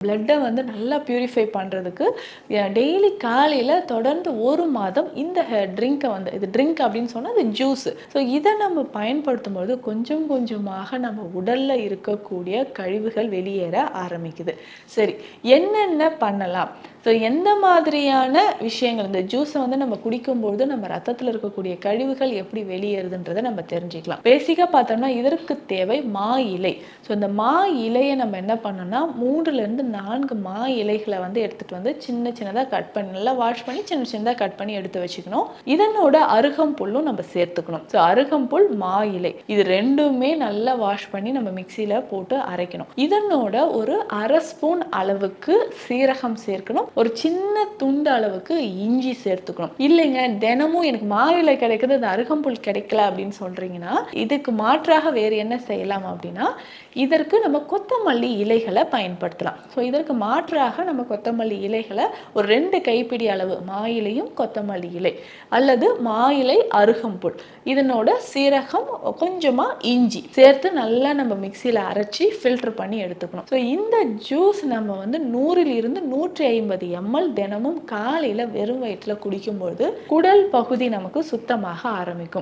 பிளட்டை வந்து நல்லா பியூரிஃபை பண்ணுறதுக்கு டெய்லி காலையில் தொடர்ந்து 1 மாதம் இந்த ட்ரிங்கை வந்து, இது ட்ரிங்க் அப்படின்னு சொன்னால் அது ஜூஸு. ஸோ இதை நம்ம பயன்படுத்தும் போது கொஞ்சம் கொஞ்சமாக நம்ம உடலில் இருக்கக்கூடிய கழிவுகள் வெளியேற ஆரம்பிக்குது. சரி, என்னென்ன பண்ணலாம்? ஸோ எந்த மாதிரியான விஷயங்கள், இந்த ஜூஸை வந்து நம்ம குடிக்கும்போது நம்ம ரத்தத்தில் இருக்கக்கூடிய கழிவுகள் எப்படி வெளியேறுதுன்றதை நம்ம தெரிஞ்சுக்கலாம். பேசிக்காக பார்த்தோம்னா இதற்கு தேவை மா இலை. ஸோ இந்த மா இலையை நம்ம என்ன பண்ணோம்னா 3லேருந்து 4 மா இலைகளை வந்து எடுத்துகிட்டு வந்து சின்ன சின்னதாக கட் பண்ணி, நல்லா வாஷ் பண்ணி சின்ன சின்னதாக கட் பண்ணி எடுத்து வச்சுக்கணும். இதனோட அருகம்புல்லும் நம்ம சேர்த்துக்கணும். ஸோ அருகம்புல், மா இலை இது ரெண்டுமே நல்லா வாஷ் பண்ணி நம்ம மிக்சியில் போட்டு அரைக்கணும். இதனோட ஒரு 1/2 ஸ்பூன் அளவுக்கு சீரகம் சேர்க்கணும். ஒரு சின்ன துண்டு அளவுக்கு இஞ்சி சேர்த்துக்கணும். இல்லைங்க தினமும் எனக்கு மா இலை கிடைக்குது, அந்த அருகம்புல் கிடைக்கல அப்படின்னு சொல்றீங்கன்னா இதுக்கு மாற்றாக வேறு என்ன செய்யலாம் அப்படின்னா, இதற்கு நம்ம கொத்தமல்லி இலைகளை பயன்படுத்தலாம். ஸோ இதற்கு மாற்றாக நம்ம கொத்தமல்லி இலைகளை ஒரு 2 கைப்பிடி அளவு, மா இலையும் கொத்தமல்லி இலை அல்லது மா இலை, அருகம்புல் இதனோட சீரகம், கொஞ்சமாக இஞ்சி சேர்த்து நல்லா நம்ம மிக்சியில் அரைச்சி ஃபில்டர் பண்ணி எடுத்துக்கணும். ஸோ இந்த ஜூஸ் நம்ம வந்து 100லிருந்து 150 ml தினமும் காலையில் வெறும் வயிற்றில் குடிக்கும்போது குடல் பகுதி நமக்கு சுத்தமாக ஆரம்பிக்கும்.